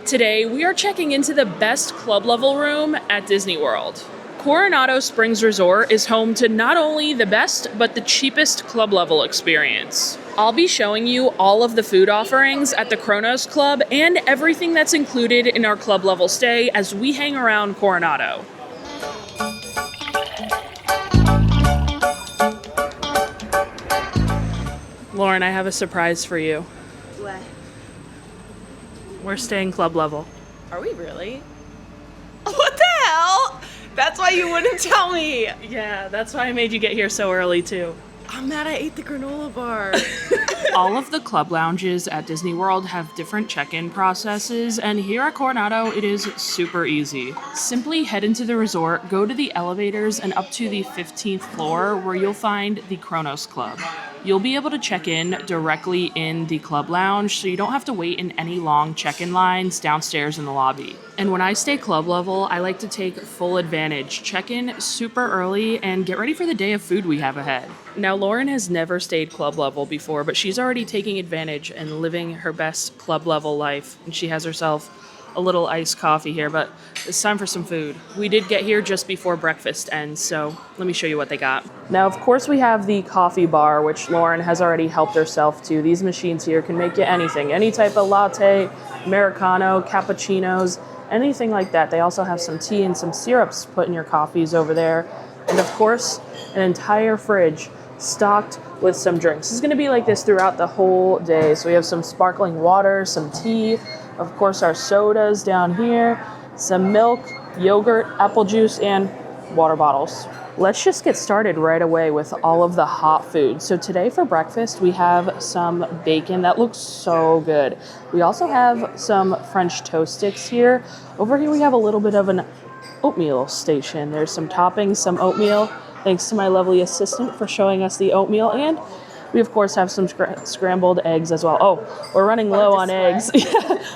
Today, we are checking into the best club level room at Disney World. Coronado Springs Resort is home to not only the best, but the cheapest club level experience. I'll be showing you all of the food offerings at the Chronos Club and everything that's included in our club level stay as we hang around Coronado. Lauren, I have a surprise for you. What? We're staying club level. Are we really? What the hell? That's why you wouldn't tell me. Yeah, that's why I made you get here so early too. I'm mad I ate the granola bar. All of the club lounges at Disney World have different check-in processes, and here at Coronado, it is super easy. Simply head into the resort, go to the elevators, and up to the 15th floor, where you'll find the Chronos Club. You'll be able to check in directly in the club lounge, so you don't have to wait in any long check-in lines downstairs in the lobby. And when I stay club level, I like to take full advantage. Check in super early and get ready for the day of food we have ahead. Now, Lauren has never stayed club level before, but she's already taking advantage and living her best club level life. And she has herself a little iced coffee here, but it's time for some food. We did get here just before breakfast ends, so let me show you what they got. Now, of course, we have the coffee bar, which Lauren has already helped herself to. These machines here can make you anything, any type of latte, Americano, cappuccinos, anything like that. They also have some tea and some syrups put in your coffees over there. And of course, an entire fridge stocked with some drinks. This is gonna be like this throughout the whole day. So we have some sparkling water, some tea, of course our sodas down here, some milk, yogurt, apple juice, and water bottles. Let's just get started right away with all of the hot food. So today for breakfast, we have some bacon that looks so good. We also have some French toast sticks here. Over here we have a little bit of an oatmeal station. There's some toppings, some oatmeal. Thanks to my lovely assistant for showing us the oatmeal, and we of course have some scrambled eggs as well. Oh, we're running low on eggs.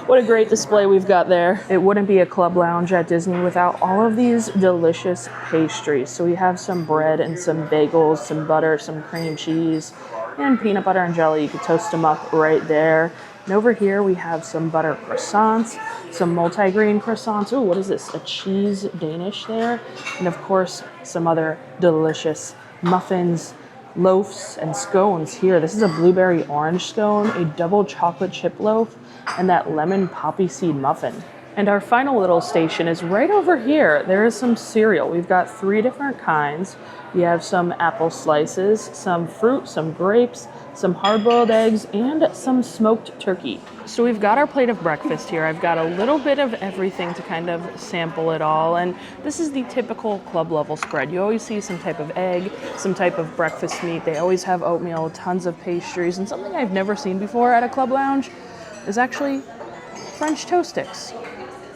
What a great display we've got there. It wouldn't be a club lounge at Disney without all of these delicious pastries. So we have some bread and some bagels, some butter, some cream cheese, and peanut butter and jelly. You could toast them up right there. And over here we have some butter croissants, some multi-grain croissants. Ooh, what is this? A cheese Danish there. And of course, some other delicious muffins, loaves, and scones here. This is a blueberry orange scone, a double chocolate chip loaf, and that lemon poppy seed muffin. And our final little station is right over here. There is some cereal. We've got 3 different kinds. We have some apple slices, some fruit, some grapes, some hard-boiled eggs, and some smoked turkey. So we've got our plate of breakfast here. I've got a little bit of everything to kind of sample it all, and this is the typical club level spread. You always see some type of egg, some type of breakfast meat. They always have oatmeal, tons of pastries, and something I've never seen before at a club lounge is actually French toast sticks.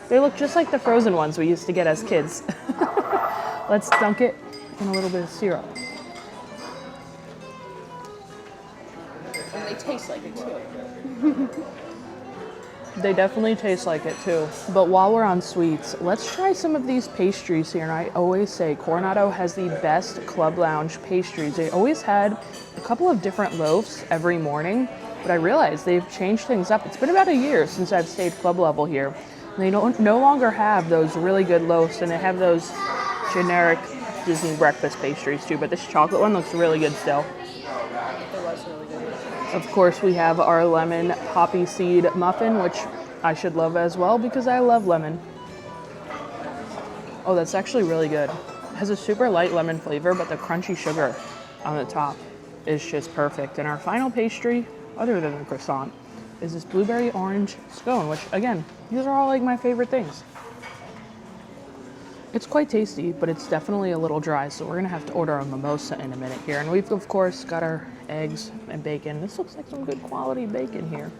They look just like the frozen ones we used to get as kids. Let's dunk it in a little bit of syrup. And they taste like it too. They definitely taste like it too. But while we're on sweets, let's try some of these pastries here. And I always say Coronado has the best club lounge pastries. They always had a couple of different loaves every morning, but I realized they've changed things up. It's been about a year since I've stayed club level here. And they no longer have those really good loaves, and they have those generic Disney breakfast pastries too, but this chocolate one looks really good still. It was really good. Of course, we have our lemon poppy seed muffin, which I should love as well because I love lemon. Oh, that's actually really good. It has a super light lemon flavor, but the crunchy sugar on the top is just perfect. And our final pastry, other than the croissant, is this blueberry orange scone, which again, these are all like my favorite things. It's quite tasty, but it's definitely a little dry, so we're gonna have to order a mimosa in a minute here. And we've of course got our eggs and bacon. This looks like some good quality bacon here.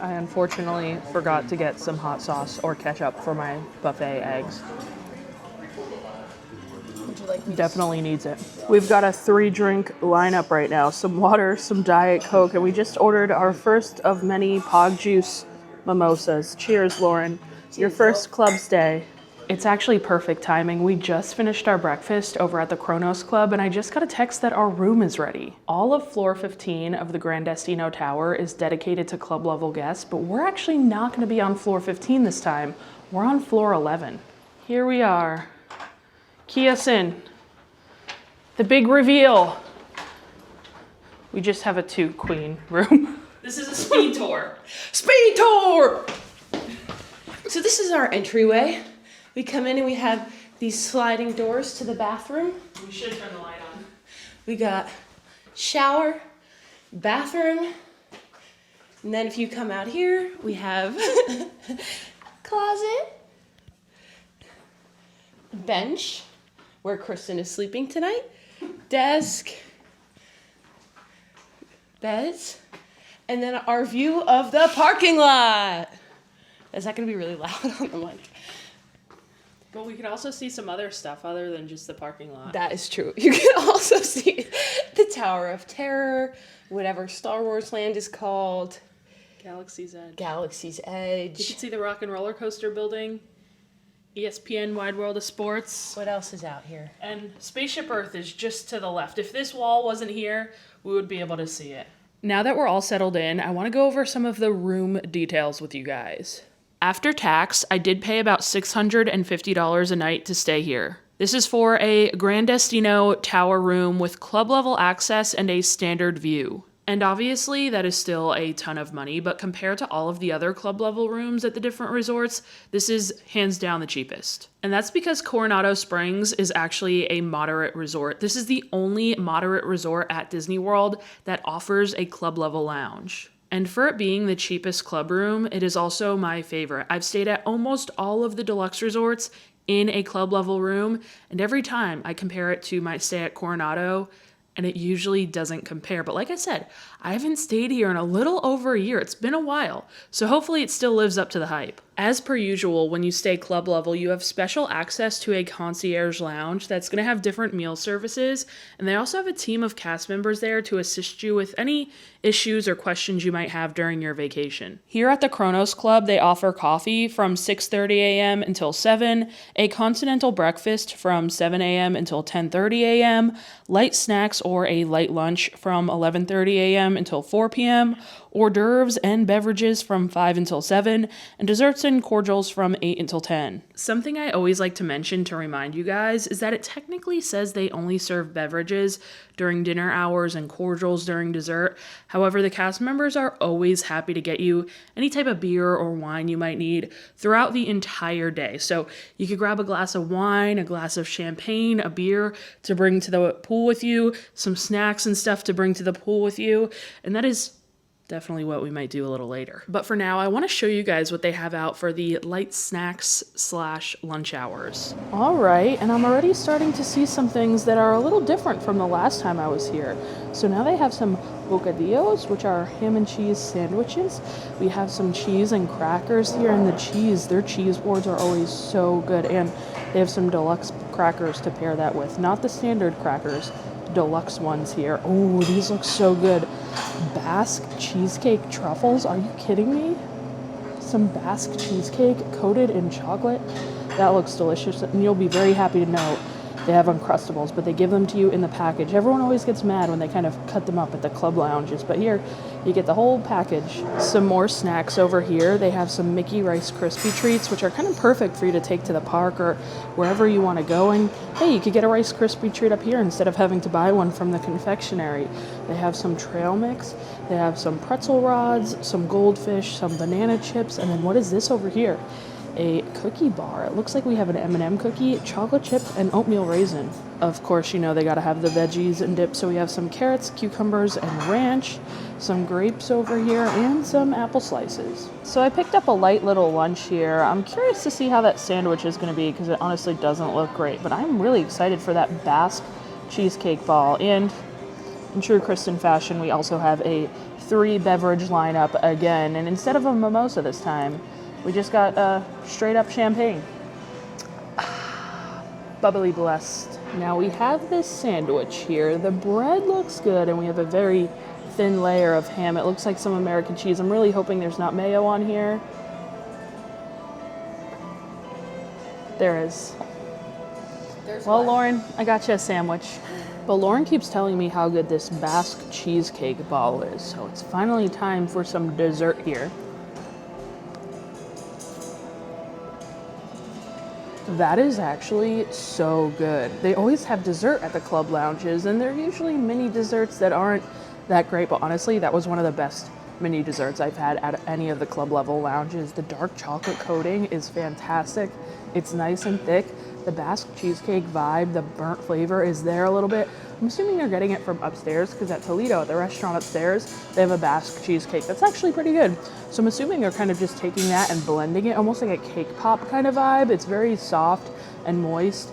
I unfortunately forgot to get some hot sauce or ketchup for my buffet eggs. Would you like me Definitely needs it. We've got a 3-drink lineup right now. Some water, some Diet Coke, and we just ordered our first of many Pog Juice mimosas. Cheers, Lauren. Your first club stay. It's actually perfect timing. We just finished our breakfast over at the Chronos Club and I just got a text that our room is ready. All of floor 15 of the Grand Destino Tower is dedicated to club level guests, but we're actually not gonna be on floor 15 this time. We're on floor 11. Here we are. Key us in. The big reveal. We just have a 2-queen room. This is a speed tour. Speed tour! So this is our entryway. We come in and we have these sliding doors to the bathroom. We should turn the light on. We got shower, bathroom, and then if you come out here, we have closet, bench, where Kristen is sleeping tonight, desk, beds, and then our view of the parking lot. Is that gonna be really loud on the mic? But we could also see some other stuff other than just the parking lot. That is true. You can also see the Tower of Terror, whatever Star Wars land is called. Galaxy's Edge. Galaxy's Edge. You can see the Rock and Roller Coaster building, ESPN Wide World of Sports. What else is out here? And Spaceship Earth is just to the left. If this wall wasn't here, we would be able to see it. Now that we're all settled in, I want to go over some of the room details with you guys. After tax, I did pay about $650 a night to stay here. This is for a Grand Destino tower room with club level access and a standard view. And obviously that is still a ton of money, but compared to all of the other club level rooms at the different resorts, this is hands down the cheapest. And that's because Coronado Springs is actually a moderate resort. This is the only moderate resort at Disney World that offers a club level lounge. And for it being the cheapest club room, it is also my favorite. I've stayed at almost all of the deluxe resorts in a club level room, and every time I compare it to my stay at Coronado, and it usually doesn't compare. But like I said, I haven't stayed here in a little over a year. It's been a while, so hopefully it still lives up to the hype. As per usual, when you stay club level, you have special access to a concierge lounge that's going to have different meal services, and they also have a team of cast members there to assist you with any issues or questions you might have during your vacation. Here at the Chronos Club, they offer coffee from 6:30 a.m. until 7, a continental breakfast from 7 a.m. until 10:30 a.m., light snacks or a light lunch from 11:30 a.m. until 4 p.m., hors d'oeuvres and beverages from 5 until 7, and desserts and cordials from 8 until 10. Something I always like to mention to remind you guys is that it technically says they only serve beverages during dinner hours and cordials during dessert. However, the cast members are always happy to get you any type of beer or wine you might need throughout the entire day. So you could grab a glass of wine, a glass of champagne, a beer to bring to the pool with you, some snacks and stuff to bring to the pool with you, and that is definitely what we might do a little later. But for now, I want to show you guys what they have out for the light snacks / lunch hours. All right, and I'm already starting to see some things that are a little different from the last time I was here. So now they have some bocadillos, which are ham and cheese sandwiches. We have some cheese and crackers here, and their cheese boards are always so good. And they have some deluxe crackers to pair that with, not the standard crackers, deluxe ones here. Oh, these look so good. Basque cheesecake truffles, are you kidding me? Some Basque cheesecake coated in chocolate. That looks delicious, and you'll be very happy to know they have Uncrustables, but they give them to you in the package. Everyone always gets mad when they kind of cut them up at the club lounges, but here you get the whole package. Some more snacks over here. They have some Mickey Rice Krispie treats, which are kind of perfect for you to take to the park or wherever you want to go. And hey, you could get a Rice Krispie treat up here instead of having to buy one from the confectionery. They have some trail mix. They have some pretzel rods, some goldfish, some banana chips, and then what is this over here? A cookie bar. It looks like we have an M&M cookie, chocolate chip, and oatmeal raisin. Of course, you know they gotta have the veggies and dip, so we have some carrots, cucumbers, and ranch, some grapes over here, and some apple slices. So I picked up a light little lunch here. I'm curious to see how that sandwich is gonna be, because it honestly doesn't look great, but I'm really excited for that Basque cheesecake ball. And in true Kristen fashion, we also have a 3-beverage lineup again, and instead of a mimosa this time, we just got straight up champagne. Bubbly blessed. Now we have this sandwich here. The bread looks good, and we have a very thin layer of ham. It looks like some American cheese. I'm really hoping there's not mayo on here. There is. There's Well, one. Lauren, I got you a sandwich. But Lauren keeps telling me how good this Basque cheesecake ball is, so it's finally time for some dessert here. That is actually so good. They always have dessert at the club lounges, and they're usually mini desserts that aren't that great, but honestly, that was one of the best mini desserts I've had at any of the club level lounges. The dark chocolate coating is fantastic. It's nice and thick. The Basque cheesecake vibe, the burnt flavor is there a little bit. I'm assuming they're getting it from upstairs because at Toledo, at the restaurant upstairs, they have a Basque cheesecake that's actually pretty good. So I'm assuming they're kind of just taking that and blending it, almost like a cake pop kind of vibe. It's very soft and moist.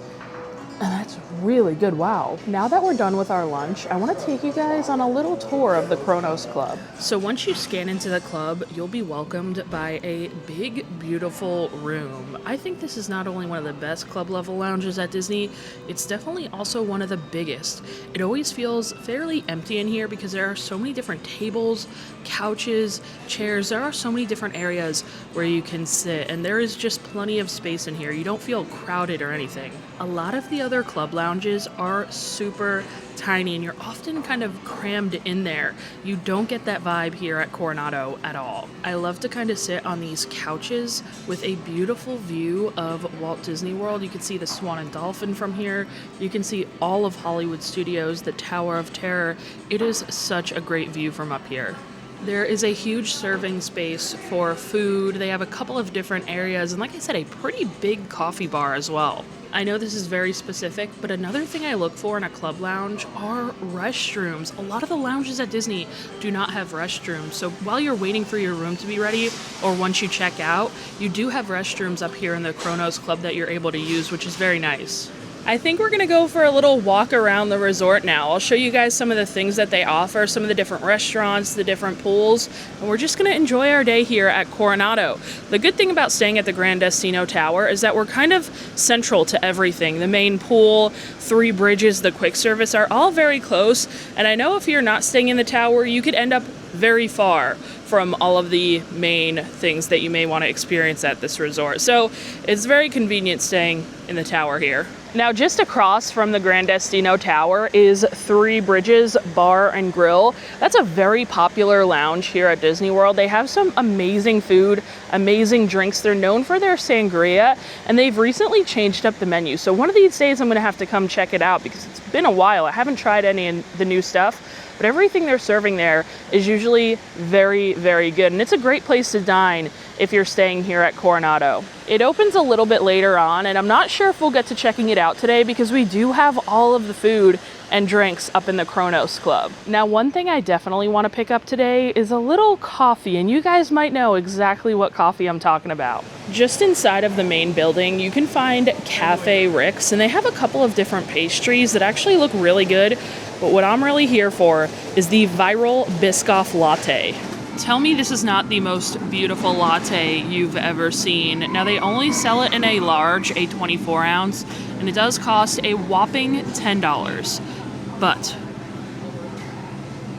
And that's really good. Wow. Now that we're done with our lunch, I want to take you guys on a little tour of the Chronos Club. So once you scan into the club, you'll be welcomed by a big, beautiful room. I think this is not only one of the best club level lounges at Disney, it's definitely also one of the biggest. It always feels fairly empty in here because there are so many different tables, couches, chairs. There are so many different areas where you can sit, and there is just plenty of space in here. You don't feel crowded or anything. A lot of the other club lounges are super tiny and you're often kind of crammed in there. You don't get that vibe here at Coronado at all. I love to kind of sit on these couches with a beautiful view of Walt Disney World. You can see the Swan and Dolphin from here. You can see all of Hollywood Studios, the Tower of Terror. It is such a great view from up here. There is a huge serving space for food. They have a couple of different areas and, like I said, a pretty big coffee bar as well. I know this is very specific, but another thing I look for in a club lounge are restrooms. A lot of the lounges at Disney do not have restrooms, so while you're waiting for your room to be ready, or once you check out, you do have restrooms up here in the Chronos Club that you're able to use, which is very nice. I think we're gonna go for a little walk around the resort now. I'll show you guys some of the things that they offer, some of the different restaurants, the different pools, and we're just gonna enjoy our day here at Coronado. The good thing about staying at the Grand Destino Tower is that we're kind of central to everything. The main pool, Three Bridges, the quick service are all very close, and I know if you're not staying in the tower, you could end up very far from all of the main things that you may want to experience at this resort. So it's very convenient staying in the tower here. Now, just across from the Grand Destino Tower is Three Bridges Bar and Grill. That's a very popular lounge here at Disney World. They have some amazing food, amazing drinks. They're known for their sangria, and they've recently changed up the menu. So one of these days I'm gonna have to come check it out because it's been a while. I haven't tried any of the new stuff, but everything they're serving there is usually very, very good. And it's a great place to dine if you're staying here at Coronado. It opens a little bit later on, and I'm not sure if we'll get to checking it out today because we do have all of the food and drinks up in the Chronos Club. Now, one thing I definitely want to pick up today is a little coffee, and you guys might know exactly what coffee I'm talking about. Just inside of the main building, you can find Cafe Rick's, and they have a couple of different pastries that actually look really good, but what I'm really here for is the viral Biscoff latte. Tell me this is not the most beautiful latte you've ever seen. Now, they only sell it in a large, a 24 ounce, and it does cost a whopping $10. But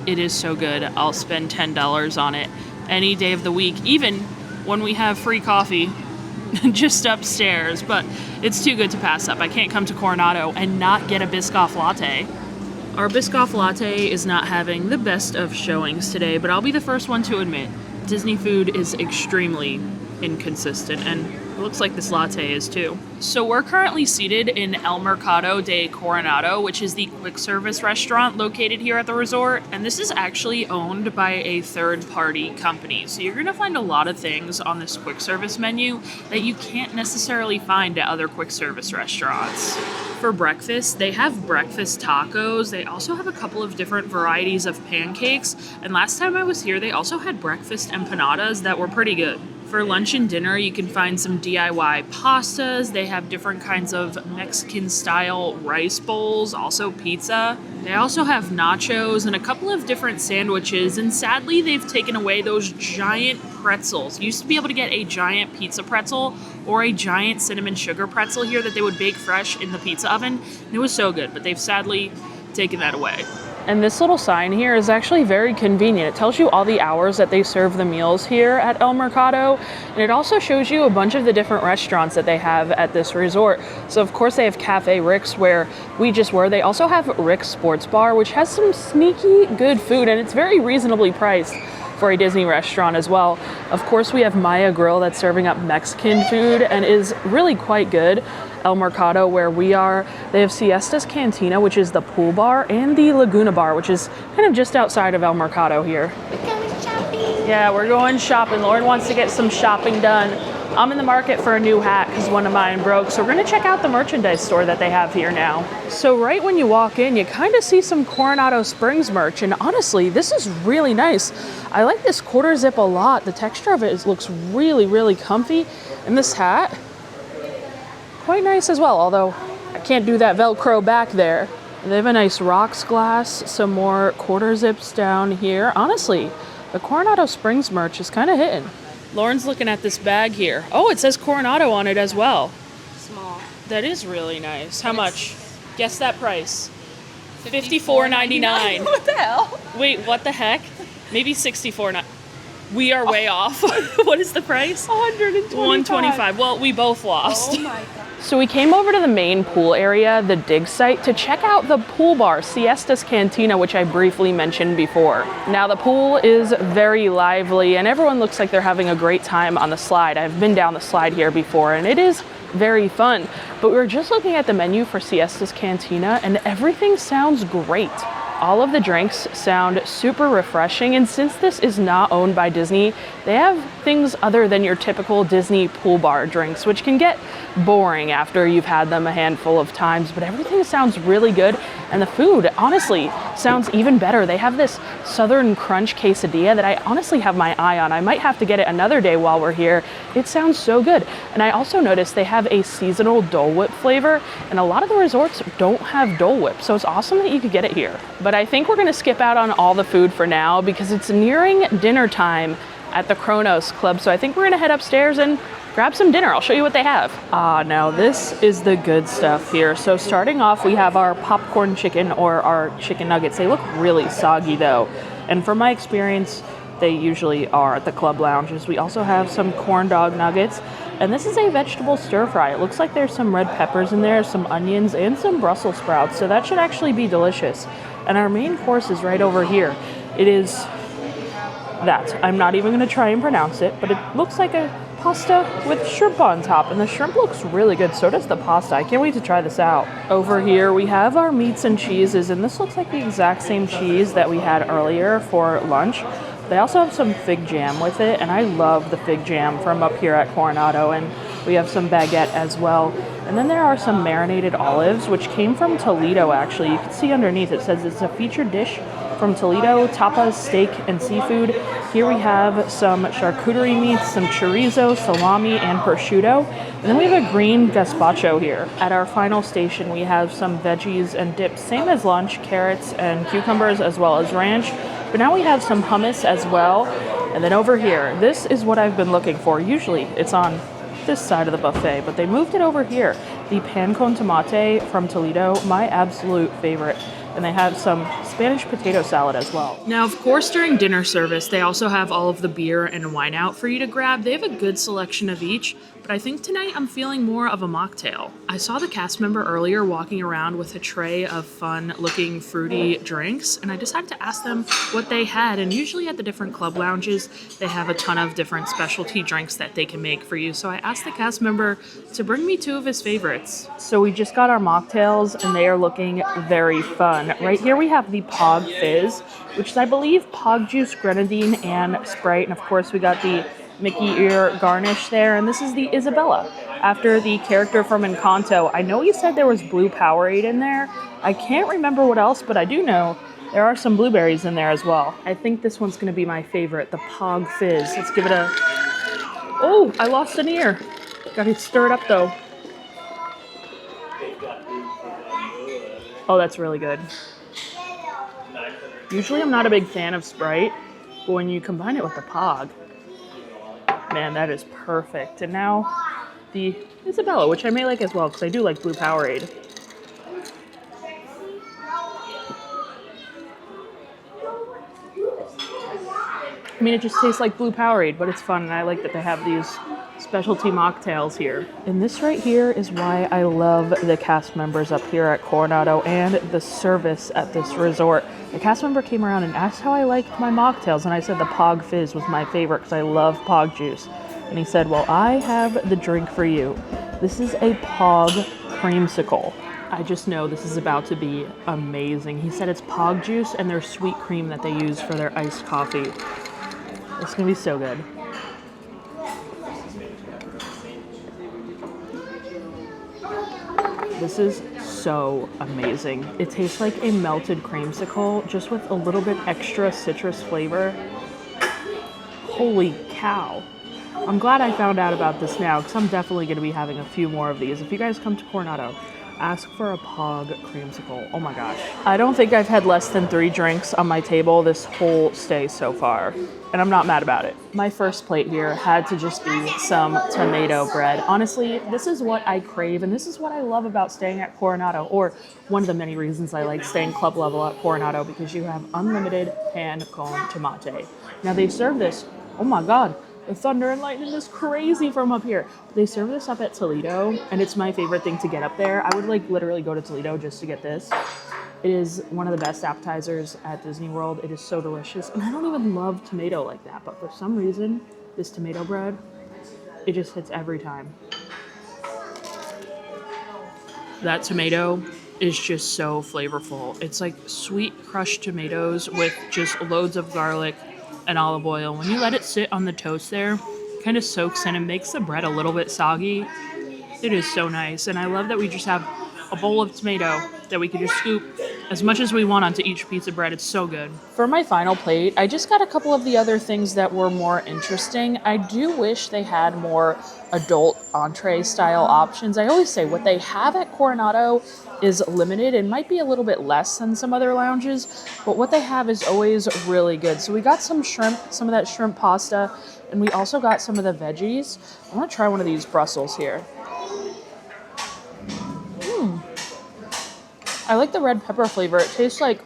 it is so good. I'll spend $10 on it any day of the week, even when we have free coffee just upstairs. But it's too good to pass up. I can't come to Coronado and not get a Biscoff latte. Our Biscoff latte is not having the best of showings today, but I'll be the first one to admit, Disney food is extremely inconsistent, and it looks like this latte is too. So we're currently seated in El Mercado de Coronado, which is the quick service restaurant located here at the resort, and this is actually owned by a third-party company. So you're gonna find a lot of things on this quick service menu that you can't necessarily find at other quick service restaurants. For breakfast, they have breakfast tacos. They also have a couple of different varieties of pancakes, and last time I was here, they also had breakfast empanadas that were pretty good. For lunch and dinner, you can find some DIY pastas. They have different kinds of Mexican-style rice bowls, also pizza. They also have nachos and a couple of different sandwiches, and sadly, they've taken away those giant pretzels. You used to be able to get a giant pizza pretzel or a giant cinnamon sugar pretzel here that they would bake fresh in the pizza oven, and it was so good, but they've sadly taken that away. And this little sign here is actually very convenient. It tells you all the hours that they serve the meals here at El Mercado. And it also shows you a bunch of the different restaurants that they have at this resort. So of course they have Cafe Rick's where we just were. They also have Rick's Sports Bar, which has some sneaky good food, and it's very reasonably priced for a Disney restaurant as well. Of course, we have Maya Grill that's serving up Mexican food and is really quite good. El Mercado, where we are, they have Siesta's Cantina, which is the pool bar, and the Laguna Bar, which is kind of just outside of El Mercado here. We're going shopping. Yeah, we're going shopping. Lauren wants to get some shopping done. I'm in the market for a new hat because one of mine broke, so we're gonna check out the merchandise store that they have here now. So right when you walk in, you kind of see some Coronado Springs merch, and honestly, this is really nice. I like this quarter zip a lot. The texture of it looks really, really comfy, and this hat, quite nice as well, although I can't do that Velcro back there. They have a nice rocks glass, some more quarter zips down here. Honestly, the Coronado Springs merch is kind of hitting. Lauren's looking at this bag here. Oh, it says Coronado on it as well. Small. That is really nice. How much? Guess that price. $54.99. What the hell? Wait, what the heck? Maybe $64.99. We are way off. What is the price? $125. Well, we both lost. Oh my god. So we came over to the main pool area, the dig site, to check out the pool bar, Siesta's Cantina, which I briefly mentioned before. Now the pool is very lively and everyone looks like they're having a great time on the slide. I've been down the slide here before and it is very fun. But we were just looking at the menu for Siesta's Cantina and everything sounds great. All of the drinks sound super refreshing, and since this is not owned by Disney, they have things other than your typical Disney pool bar drinks, which can get boring after you've had them a handful of times, but everything sounds really good, and the food, honestly, sounds even better. They have this Southern Crunch quesadilla that I honestly have my eye on. I might have to get it another day while we're here. It sounds so good. And I also noticed they have a seasonal Dole Whip flavor, and a lot of the resorts don't have Dole Whip, so it's awesome that you could get it here. But I think we're gonna skip out on all the food for now because it's nearing dinner time at the Chronos Club. So I think we're gonna head upstairs and grab some dinner. I'll show you what they have. Now this is the good stuff here. So starting off, we have our popcorn chicken or our chicken nuggets. They look really soggy though. And from my experience, they usually are at the club lounges. We also have some corn dog nuggets. And this is a vegetable stir fry. It looks like there's some red peppers in there, some onions, and some Brussels sprouts. So that should actually be delicious. And our main course is right over here. It is that. I'm not even gonna try and pronounce it, but it looks like a pasta with shrimp on top, and the shrimp looks really good. So does the pasta. I can't wait to try this out. Over here we have our meats and cheeses, and this looks like the exact same cheese that we had earlier for lunch. They also have some fig jam with it, and I love the fig jam from up here at Coronado, and we have some baguette as well. And then there are some marinated olives, which came from Toledo actually. You can see underneath it says it's a featured dish from Toledo, tapas, steak, and seafood. Here we have some charcuterie meats, some chorizo, salami, and prosciutto. And then we have a green gazpacho here. At our final station, we have some veggies and dips, same as lunch, carrots and cucumbers, as well as ranch. But now we have some hummus as well. And then over here, this is what I've been looking for. Usually it's on this side of the buffet, but they moved it over here. The pan con tomate from Toledo, my absolute favorite. And they have some Spanish potato salad as well. Now, of course, during dinner service, they also have all of the beer and wine out for you to grab. They have a good selection of each, but I think tonight I'm feeling more of a mocktail. I saw the cast member earlier walking around with a tray of fun-looking fruity drinks, and I decided to ask them what they had. And usually at the different club lounges, they have a ton of different specialty drinks that they can make for you. So I asked the cast member to bring me two of his favorites. So we just got our mocktails, and they are looking very fun. Right here we have the Pog Fizz, which is, I believe, Pog Juice, Grenadine, and Sprite. And of course we got the Mickey ear garnish there, and this is the Isabella, after the character from Encanto. I know you said there was blue Powerade in there. I can't remember what else, but I do know there are some blueberries in there as well. I think this one's gonna be my favorite, the Pog Fizz. Let's give it a... Oh, I lost an ear. Got it stirred up though. Oh, that's really good. Usually I'm not a big fan of Sprite, but when you combine it with the Pog, man, that is perfect. And now the Isabella, which I may like as well, because I do like blue Powerade. I mean, it just tastes like blue Powerade, but it's fun, and I like that they have these specialty mocktails here. And this right here is why I love the cast members up here at Coronado and the service at this resort. The cast member came around and asked how I liked my mocktails, and I said the Pog Fizz was my favorite because I love Pog juice. And he said, well, I have the drink for you. This is a Pog creamsicle. I just know this is about to be amazing. He said it's Pog juice and their sweet cream that they use for their iced coffee. It's gonna be so good. This is so amazing. It tastes like a melted creamsicle, just with a little bit extra citrus flavor. Holy cow. I'm glad I found out about this now, because I'm definitely gonna be having a few more of these. If you guys come to Coronado, ask for a Pog creamsicle. Oh my gosh. I don't think I've had less than 3 drinks on my table this whole stay so far, and I'm not mad about it. My first plate here had to just be some tomato bread. Honestly, this is what I crave, and this is what I love about staying at Coronado, or one of the many reasons I like staying club level at Coronado, because you have unlimited pan con tomate. Now they serve this, oh my god, the thunder and lightning is crazy from up here. They serve this up at Toledo, and it's my favorite thing to get up there. I would like literally go to Toledo just to get this. It is one of the best appetizers at Disney World. It is so delicious, and I don't even love tomato like that, but for some reason, this tomato bread, it just hits every time. That tomato is just so flavorful. It's like sweet crushed tomatoes with just loads of garlic and olive oil. When you let it sit on the toast there, it kind of soaks in and makes the bread a little bit soggy. It is so nice, and I love that we just have a bowl of tomato that we can just scoop as much as we want onto each piece of bread. It's so good. For my final plate, I just got a couple of the other things that were more interesting. I do wish they had more adult entree style options. I always say what they have at Coronado is limited and might be a little bit less than some other lounges, but what they have is always really good. So we got some shrimp, some of that shrimp pasta, and we also got some of the veggies. I want to try one of these Brussels here. I like the red pepper flavor. It tastes like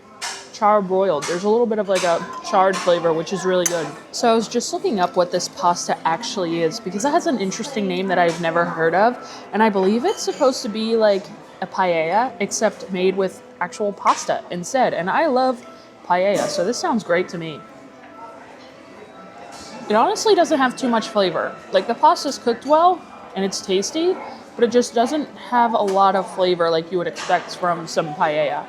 charbroiled. There's a little bit of like a charred flavor, which is really good. So I was just looking up what this pasta actually is, because it has an interesting name that I've never heard of, and I believe it's supposed to be like a paella, except made with actual pasta instead, and I love paella, so this sounds great to me. It honestly doesn't have too much flavor. Like, the pasta's cooked well, and it's tasty, but it just doesn't have a lot of flavor like you would expect from some paella.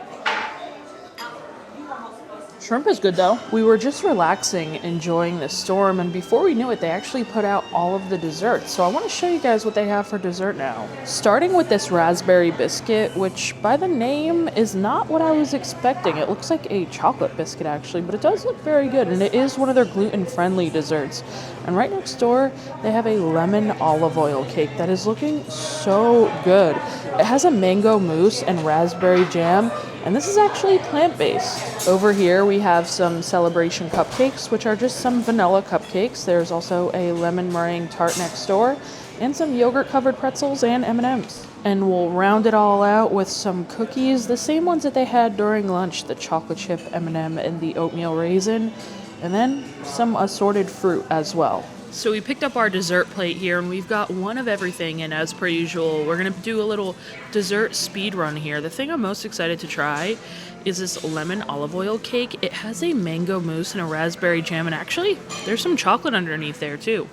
Shrimp is good though. We were just relaxing, enjoying the storm, and before we knew it, they actually put out all of the desserts. So I want to show you guys what they have for dessert now. Starting with this raspberry biscuit, which by the name is not what I was expecting. It looks like a chocolate biscuit actually, but it does look very good, and it is one of their gluten-friendly desserts. And right next door, they have a lemon olive oil cake that is looking so good. It has a mango mousse and raspberry jam, and this is actually plant-based. Over here we have some celebration cupcakes, which are just some vanilla cupcakes. There's also a lemon meringue tart next door, and some yogurt-covered pretzels and M&Ms. And we'll round it all out with some cookies, the same ones that they had during lunch, the chocolate chip M&M and the oatmeal raisin, and then some assorted fruit as well. So we picked up our dessert plate here, and we've got one of everything, and as per usual, we're going to do a little dessert speed run here. The thing I'm most excited to try is this lemon olive oil cake. It has a mango mousse and a raspberry jam, and actually, there's some chocolate underneath there too.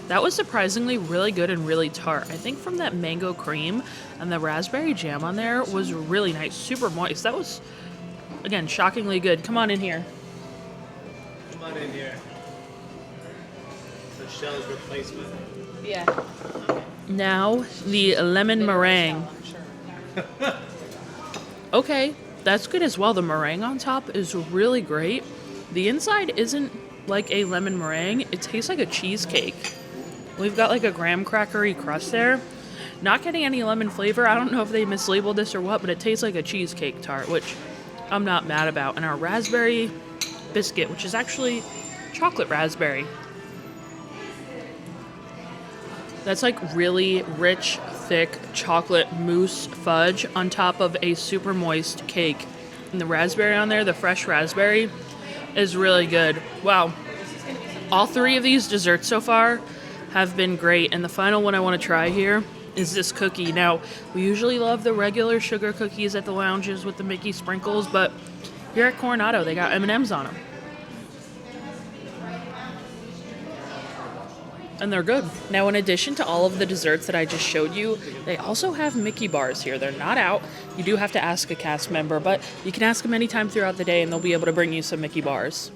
That was surprisingly really good and really tart. I think from that mango cream and the raspberry jam on there was really nice, super moist. That was, again, shockingly good. Come on in here. In here. The shell's replacement. Yeah. Now, the lemon meringue. Okay, that's good as well. The meringue on top is really great. The inside isn't like a lemon meringue. It tastes like a cheesecake. We've got like a graham crackery crust there. Not getting any lemon flavor. I don't know if they mislabeled this or what, but it tastes like a cheesecake tart, which I'm not mad about. And our raspberry biscuit, which is actually chocolate raspberry. That's like really rich, thick chocolate mousse fudge on top of a super moist cake. And the raspberry on there, the fresh raspberry, is really good. Wow. All three of these desserts so far have been great. And the final one I want to try here is this cookie. Now, we usually love the regular sugar cookies at the lounges with the Mickey sprinkles, but here at Coronado, they got M&Ms on them. And they're good. Now, in addition to all of the desserts that I just showed you, they also have Mickey bars here. They're not out. You do have to ask a cast member, but you can ask them anytime throughout the day and they'll be able to bring you some Mickey bars.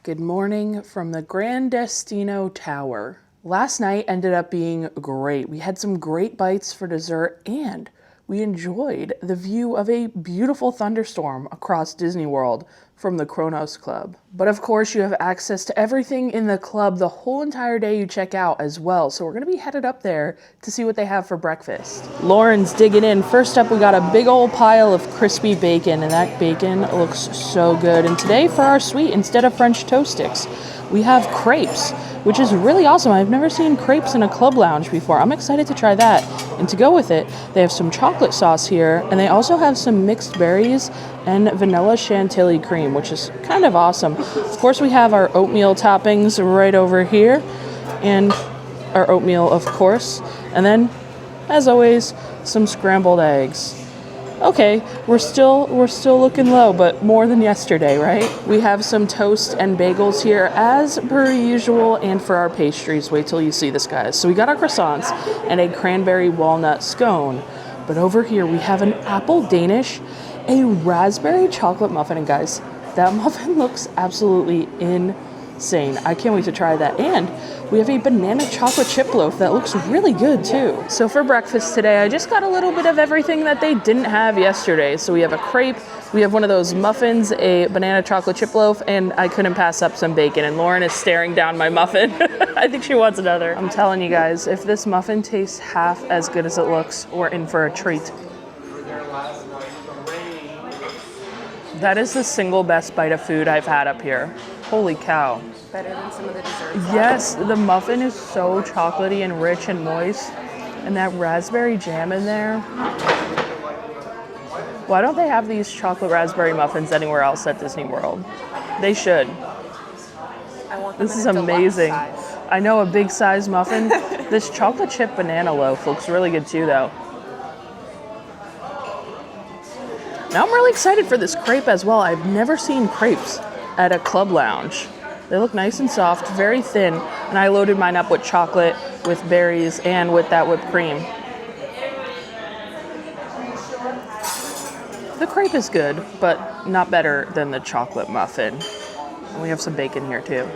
Good morning from the Gran Destino Tower. Last night ended up being great. We had some great bites for dessert and we enjoyed the view of a beautiful thunderstorm across Disney World from the Chronos Club. But of course, you have access to everything in the club the whole entire day you check out as well. So we're gonna be headed up there to see what they have for breakfast. Lauren's digging in. First up, we got a big old pile of crispy bacon, and that bacon looks so good. And today for our sweet, instead of French toast sticks, we have crepes, which is really awesome. I've never seen crepes in a club lounge before. I'm excited to try that. And to go with it, they have some chocolate sauce here, and they also have some mixed berries and vanilla chantilly cream, which is kind of awesome. Of course, we have our oatmeal toppings right over here, and our oatmeal, of course. And then, as always, some scrambled eggs. Okay, we're still looking low, but more than yesterday, right? We have some toast and bagels here as per usual, and for our pastries, wait till you see this, guys. So we got our croissants and a cranberry walnut scone. But over here we have an apple Danish, a raspberry chocolate muffin, and guys, that muffin looks absolutely insane. I can't wait to try that. And we have a banana chocolate chip loaf that looks really good too. So for breakfast today, I just got a little bit of everything that they didn't have yesterday. So we have a crepe, we have one of those muffins, a banana chocolate chip loaf, and I couldn't pass up some bacon. And Lauren is staring down my muffin. I think she wants another. I'm telling you guys, if this muffin tastes half as good as it looks, we're in for a treat. That is the single best bite of food I've had up here. Holy cow. Better than some of the desserts. Yes, the muffin is so chocolatey and rich and moist. And that raspberry jam in there. Why don't they have these chocolate raspberry muffins anywhere else at Disney World? They should. I want them This in is a deluxe amazing. size. I know, a big size muffin. This chocolate chip banana loaf looks really good too, though. Now I'm really excited for this crepe as well. I've never seen crepes at a club lounge. They look nice and soft, very thin, and I loaded mine up with chocolate, with berries, and with that whipped cream. The crepe is good, but not better than the chocolate muffin. And we have some bacon here too.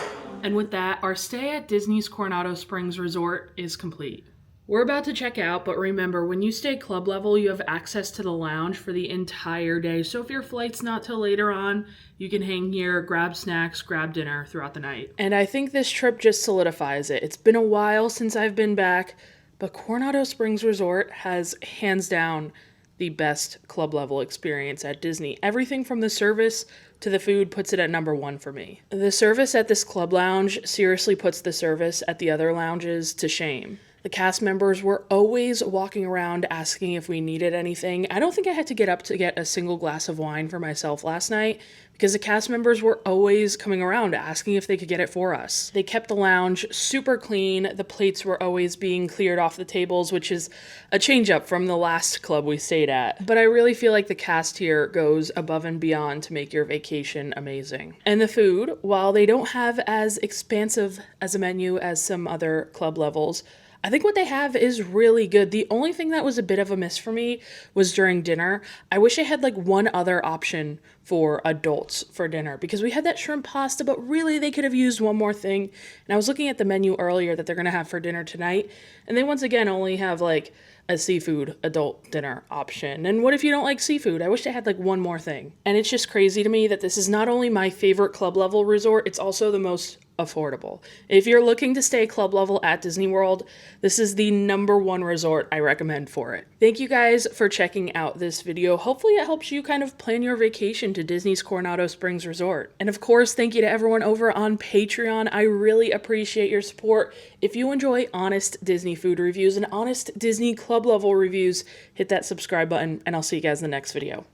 And with that, our stay at Disney's Coronado Springs Resort is complete. We're about to check out, but remember, when you stay club level, you have access to the lounge for the entire day. So if your flight's not till later on, you can hang here, grab snacks, grab dinner throughout the night. And I think this trip just solidifies it. It's been a while since I've been back, but Coronado Springs Resort has hands down the best club level experience at Disney. Everything from the service to the food puts it at number one for me. The service at this club lounge seriously puts the service at the other lounges to shame. The cast members were always walking around asking if we needed anything. I don't think I had to get up to get a single glass of wine for myself last night because the cast members were always coming around asking if they could get it for us. They kept the lounge super clean. The plates were always being cleared off the tables, which is a change up from the last club we stayed at. But I really feel like the cast here goes above and beyond to make your vacation amazing. And the food, while they don't have as expansive as a menu as some other club levels, I think what they have is really good. The only thing that was a bit of a miss for me was during dinner. I wish I had like one other option for adults for dinner because we had that shrimp pasta, but really they could have used one more thing. And I was looking at the menu earlier that they're going to have for dinner tonight, and they once again only have like a seafood adult dinner option. And what if you don't like seafood? I wish they had like one more thing. And it's just crazy to me that this is not only my favorite club level resort, it's also the most affordable. If you're looking to stay club level at Disney World, this is the #1 resort I recommend for it. Thank you guys for checking out this video. Hopefully it helps you kind of plan your vacation to Disney's Coronado Springs Resort. And of course, thank you to everyone over on Patreon. I really appreciate your support. If you enjoy honest Disney food reviews and honest Disney club level reviews, hit that subscribe button, and I'll see you guys in the next video.